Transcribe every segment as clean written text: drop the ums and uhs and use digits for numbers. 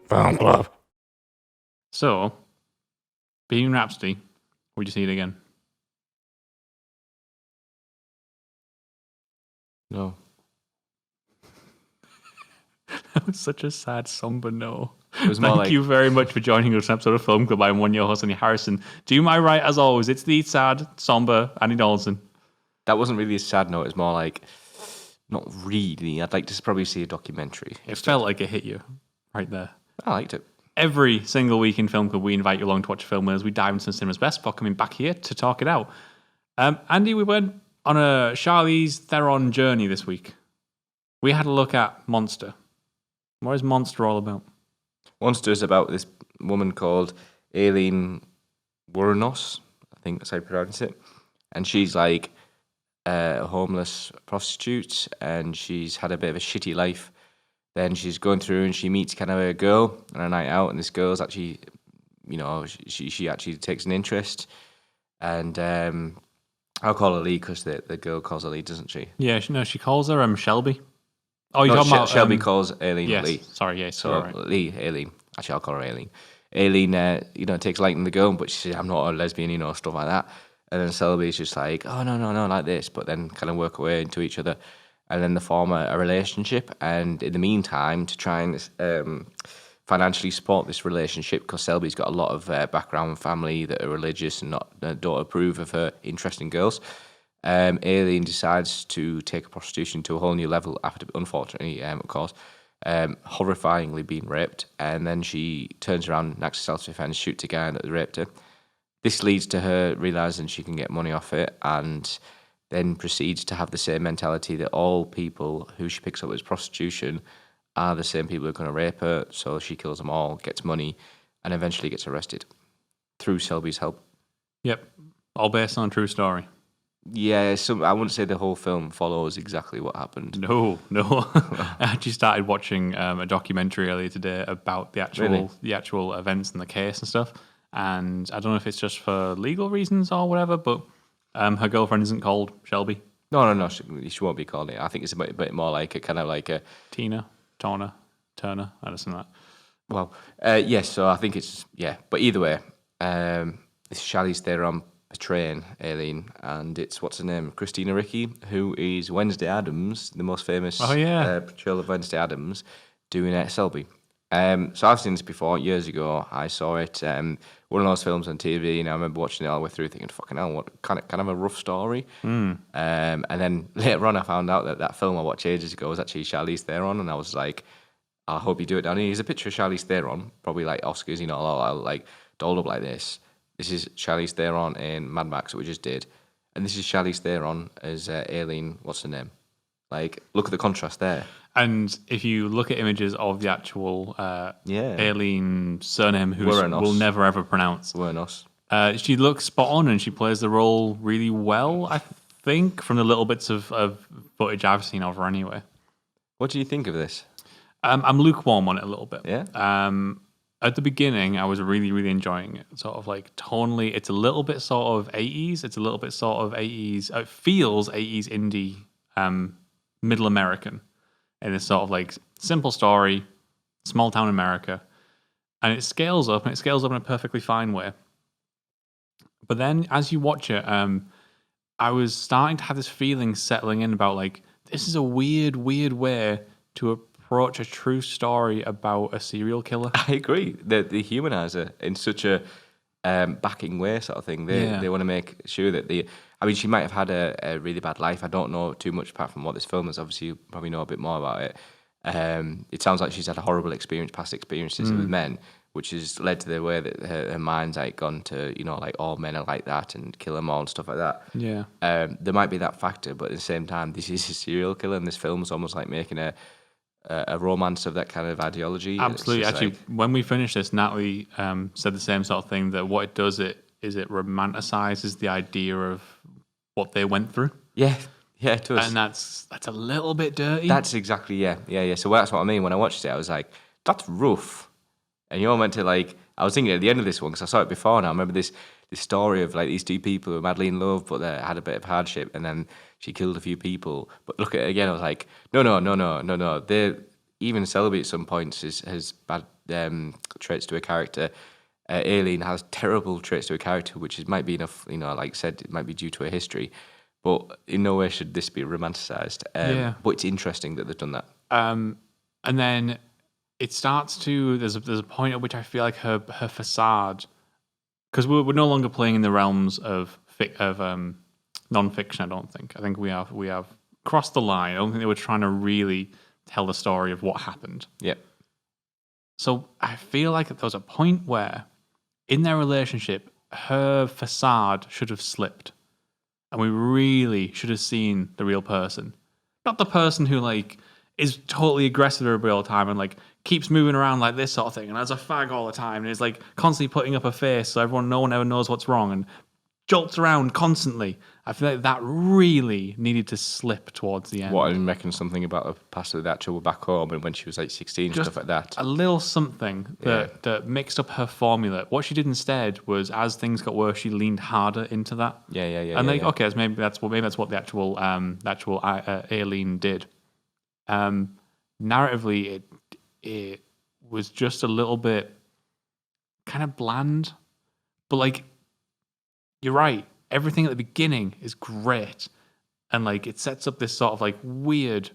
Film club. So, Bohemian Rhapsody, would you see it again? No. That was such a sad, somber no. It was more Thank like- you very much for joining us on an episode of Film Club. I'm one of your host, Andy Harrison. Do my right, as always. It's the sad, somber Andy Dawson. That wasn't really a sad note. It was more like, not really. I'd like to probably see a documentary. It felt like it hit you right there. I liked it. Every single week in Film Club, we invite you along to watch a film as we dive into the cinema's best before coming back here to talk it out. Andy, we went on a Charlize Theron journey this week. We had a look at Monster. What is Monster all about? Monster is about this woman called Aileen Wuornos. I think that's how you pronounce it. And she's like a homeless prostitute, and she's had a bit of a shitty life. Then she's going through and she meets kind of a girl on a night out, and this girl's actually, she actually takes an interest. And I'll call her Lee because the girl calls her Lee, doesn't she? Yeah, she calls her Shelby. Oh, you're No, talking about... Shelby calls Aileen yes, Lee. sorry, yes. So Right. Lee, Aileen. Actually, I'll call her Aileen. Aileen, takes a liking to the girl, but she says, I'm not a lesbian, stuff like that. And then Shelby's just like, oh, no, like this. But then kind of work away into each other. And then they form a relationship. And in the meantime, to try and financially support this relationship, because Selby's got a lot of background and family that are religious and don't approve of her interest in girls, Aileen decides to take prostitution to a whole new level after, unfortunately, of course, horrifyingly being raped. And then she turns around, acts self-defense, shoots a guy that raped her. This leads to her realising she can get money off it, and then proceeds to have the same mentality that all people who she picks up as prostitution are the same people who are going to rape her. So she kills them all, gets money, and eventually gets arrested through Selby's help. Yep, all based on a true story. Yeah, so I wouldn't say the whole film follows exactly what happened. No. I actually started watching a documentary earlier today about the actual events and the case and stuff. And I don't know if it's just for legal reasons or whatever, but her girlfriend isn't called Shelby. No, she won't be called it. I think it's a bit more like a kind of like a... Tina, Turner, I don't know that. Well, yes, so I think it's... Yeah, but either way, this Charlize Theron portraying Aileen, and it's, what's her name? Christina Ricci, who is Wednesday Addams, the most famous portrayal of Wednesday Addams, doing Selby. So I've seen this before, years ago. I saw it, one of those films on TV, and I remember watching it all the way through thinking, fucking hell, what kind of a rough story. And then later on I found out that film I watched ages ago was actually Charlize Theron, and I was like, I hope you do it, Danny. Here's a picture of Charlize Theron, probably like Oscars, like dolled up like this. This is Charlize Theron in Mad Max that we just did. And this is Charlize Theron as Aileen, what's her name? Like, look at the contrast there. And if you look at images of the actual Aileen surname, who we'll never ever pronounce, Wuornos. She looks spot on and she plays the role really well, I think, from the little bits of footage I've seen of her anyway. What do you think of this? I'm lukewarm on it a little bit. Yeah. At the beginning, I was really, really enjoying it. Sort of like tonally, it's a little bit sort of 80s. It's a little bit sort of 80s. It feels 80s indie, middle American. And it's sort of like simple story, small town America. And it scales up, and it scales up in a perfectly fine way. But then as you watch it, I was starting to have this feeling settling in about like, this is a weird way to approach a true story about a serial killer. I agree. They humanize her in such a backing way, sort of thing. They want to make sure that she might have had a really bad life. I don't know too much apart from what this film is. Obviously, you probably know a bit more about it. It sounds like she's had a horrible past experiences with men, which has led to the way that her mind's like gone to, like all men are like that and kill them all and stuff like that. Yeah. There might be that factor, but at the same time, this is a serial killer, and this film's almost like making a romance of that kind of ideology. Absolutely. Actually, when we finished this, Natalie said the same sort of thing, that what it does it romanticizes the idea of what they went through. Yeah, it does. And that's a little bit dirty. That's exactly, yeah. So that's what I mean. When I watched it, I was like, that's rough. And you all meant to like, I was thinking at the end of this one, because I saw it before now, I remember this story of like these two people who were madly in love, but they had a bit of hardship, and then she killed a few people. But look at it again, I was like, no. even Selby at some points has bad traits to a character. Aileen has terrible traits to a character, which might be enough, like I said, it might be due to her history, but in no way should this be romanticized. But it's interesting that they've done that. And then it starts to, there's a point at which I feel like her facade, because we're no longer playing in the realms of non-fiction. I don't think. I think we have crossed the line. I don't think they were trying to really tell the story of what happened. Yeah. So I feel like there was a point where, in their relationship, her facade should have slipped, and we really should have seen the real person, not the person who like is totally aggressive every all the time and like keeps moving around like this sort of thing and has a fag all the time and is like constantly putting up a face so no one ever knows what's wrong and jolts around constantly. I feel like that really needed to slip towards the end. What, and making something about her past with that trouble back home and when she was like 16, just stuff like that. A little something that mixed up her formula. What she did instead was, as things got worse, she leaned harder into that. Yeah. And okay, maybe that's what the actual Aileen did. Narratively, it was just a little bit kind of bland, but like, you're right. Everything at the beginning is great, and like it sets up this sort of like weird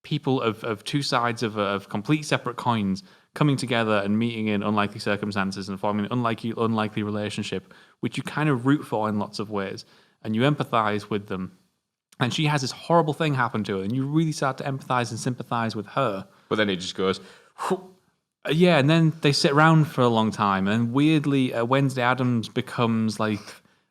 people of two sides of complete separate coins coming together and meeting in unlikely circumstances and forming an unlikely relationship, which you kind of root for in lots of ways, and you empathize with them. And she has this horrible thing happen to her, and you really start to empathize and sympathize with her. But then it just goes. Yeah, and then they sit around for a long time, and weirdly, Wednesday Addams becomes like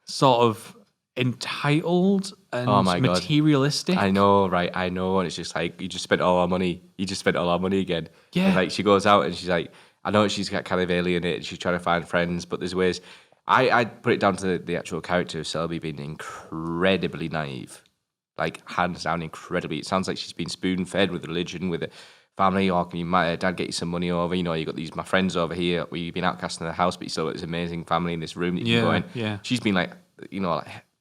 sort of entitled and materialistic. I know, right? I know, and it's just like you just spent all our money. You just spent all our money again. Yeah. And like she goes out and she's like, I know she's got kind of alienated. She's trying to find friends, but there's ways. I put it down to the actual character of Selby being incredibly naive, like hands down, incredibly. It sounds like she's been spoon fed with religion, with a family, or can dad get you some money over? You got my friends over here. You've been outcast in the house, but you still got this amazing family in this room that you can go in. Yeah. She's been like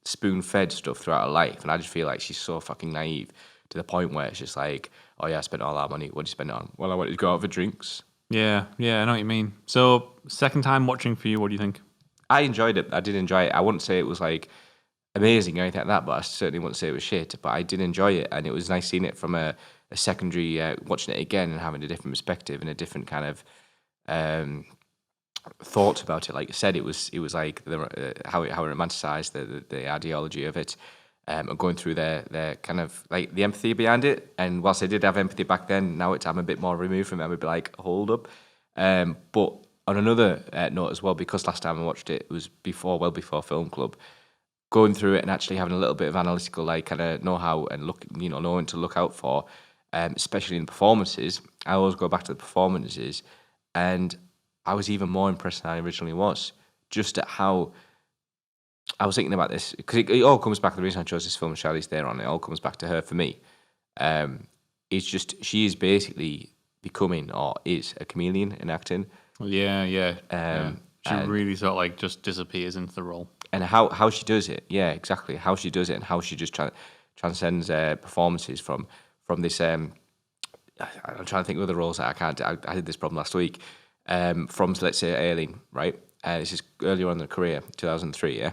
spoon fed stuff throughout her life, and I just feel like she's so fucking naive to the point where it's just like, oh yeah, I spent all our money. What did you spend it on? Well, I wanted to go out for drinks. Yeah, I know what you mean. So, second time watching for you, what do you think? I enjoyed it. I did enjoy it. I wouldn't say it was like amazing or anything like that, but I certainly wouldn't say it was shit. But I did enjoy it, and it was nice seeing it from a secondary, watching it again and having a different perspective and a different kind of thoughts about it. Like I said, it was like how it romanticized the ideology of it, and going through their kind of like the empathy behind it. And whilst I did have empathy back then, now I'm a bit more removed from it. I'm a bit like, hold up. But on another note as well, because last time I watched it was well before Film Club, going through it and actually having a little bit of analytical like kind of know-how and knowing to look out for. Especially in performances, I always go back to the performances, and I was even more impressed than I originally was, just at how I was thinking about this, because it all comes back to the reason I chose this film, Charlize Theron, it all comes back to her for me. It's just, she is basically becoming, or is, a chameleon in acting. Yeah. She really sort of like just disappears into the role. And how she does it, yeah, exactly, how she does it, and how she just transcends performances from this, I'm trying to think of other roles that I can't. I had this problem last week. From, let's say, Aileen, right? This is earlier on in the career, 2003, yeah?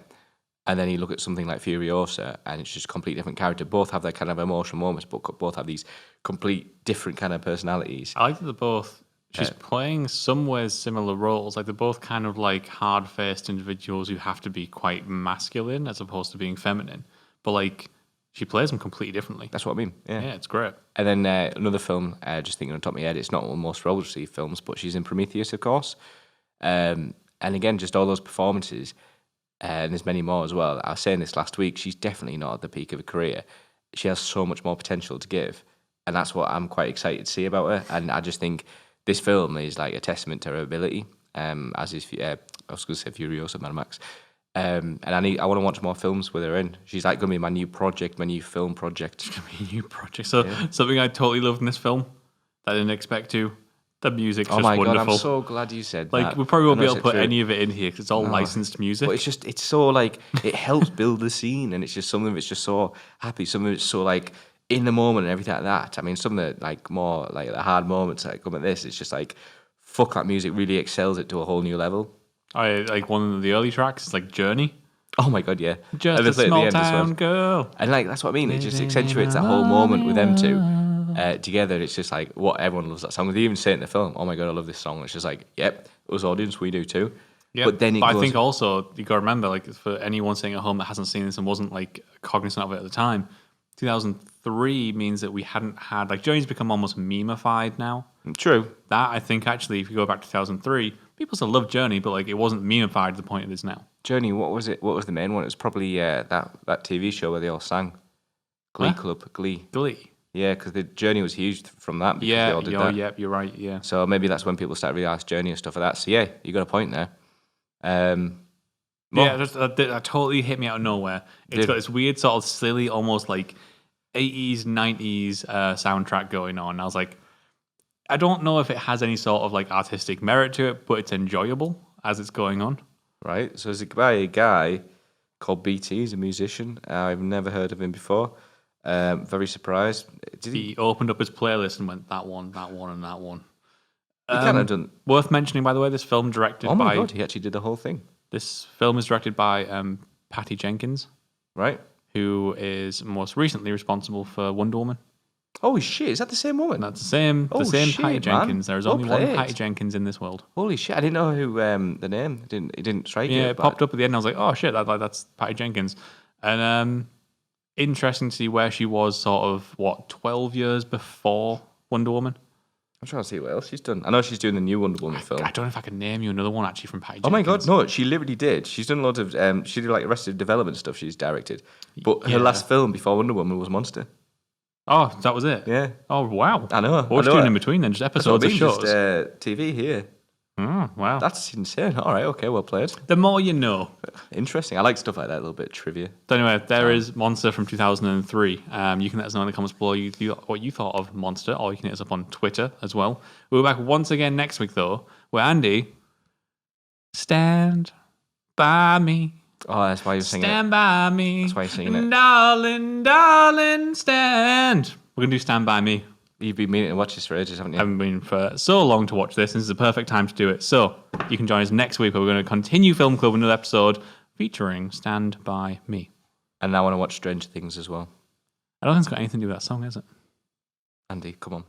And then you look at something like Furiosa, and it's just a completely different character. Both have their kind of emotional moments, but both have these complete different kind of personalities. I like that they're both, she's playing somewhere similar roles. Like, they're both kind of like hard-faced individuals who have to be quite masculine as opposed to being feminine. But, like, she plays them completely differently. That's what I mean. Yeah, it's great. And then another film, just thinking on top of my head, it's not one of the most well-received films, but she's in Prometheus, of course. And again, just all those performances, and there's many more as well. I was saying this last week, she's definitely not at the peak of her career. She has so much more potential to give, and that's what I'm quite excited to see about her. And I just think this film is like a testament to her ability, as is, I was going to say Furiosa, Mad Max. And I want to watch more films with her in. She's like going to be my new film project. So something I totally loved in this film that I didn't expect to. The music's just wonderful. Oh my God, I'm so glad you said that. Like, we probably won't be able to put any of it in here because it's all licensed music. But it's so like, it helps build the scene, and it's just some of it's just so happy. Some of it's so like in the moment and everything like that. I mean, some of the like more like the hard moments that come at this, it's just like, fuck, that music really excels it to a whole new level. I like one of the early tracks. It's like Journey. Oh my god, yeah. Just And they a play it at the small end as well. town girl. And like that's what I mean. It just Living accentuates in that a whole moment with them two loving together. It's just like what everyone loves that song. They even say it in the film, "Oh my god, I love this song." It's just like, yep, us audience, we do too. Yeah, But then it I goes. think also you got to remember, like for anyone sitting at home that hasn't seen this and wasn't like cognizant of it at the time, 2003 means that we hadn't had like Journey's become almost memeified now. True. That I think actually, if you go back to 2003, people still love Journey, but like it wasn't memeified to the point it is now. Journey. What was it? What was the main one? It was probably that TV show where they all sang. Glee Huh? Club. Glee. Glee. Yeah, because the Journey was huge from that. Because they all did that. Yeah, you're right. Yeah. So maybe that's when people start to realise Journey and stuff like that. So yeah, you got a point there. Yeah, that totally hit me out of nowhere. It's got this weird sort of silly, almost like 80s, 90s soundtrack going on. I was like, I don't know if it has any sort of like artistic merit to it, but it's enjoyable as it's going on. Right. So it's by a guy called BT. He's a musician. I've never heard of him before. Very surprised. Did he? He opened up his playlist and went, that one, and that one. He kind of done. Worth mentioning, by the way, this film directed Oh my by... god, he actually did the whole thing. This film is directed by Patty Jenkins, Right. who is most recently responsible for Wonder Woman. Holy shit! Is that the same woman? And that's the same shit, Patty man. Jenkins. There's Well only one played. Patty Jenkins in this world. Holy shit! I didn't know who the name. It didn't strike you. Yeah, it popped up at the end. I was like, oh shit, that's Patty Jenkins. And interesting to see where she was sort of, 12 years before Wonder Woman? I'm trying to see what else she's done. I know she's doing the new Wonder Woman film. I don't know if I can name you another one actually from Patty Oh Jenkins. my god, no! She literally did. She's done loads of. She did like Arrested Development stuff. She's directed, but her Yeah. last film before Wonder Woman was Monster. Oh, that was it? Yeah, Oh, wow. I know. What was she doing in between then? Just That's what episodes I of mean, shows? just TV here. Oh, wow. That's insane. All right, okay, well played. The more you know. Interesting. I like stuff like that. A little bit of trivia. So anyway, there is Monster from 2003. You can let us know in the comments below what you thought of Monster, or you can hit us up on Twitter as well. We'll be back once again next week, though, where Andy, stand by me. Oh, that's why you're singing. Stand by me. That's why you're singing it. Darling, darling, stand. We're going to do Stand By Me. You've been meaning to watch this for ages, haven't you? I haven't been for so long to watch this. This is the perfect time to do it. So you can join us next week where we're going to continue Film Club with another episode featuring Stand By Me. And I want to watch Stranger Things as well. I don't think it's got anything to do with that song, is it? Andy, come on.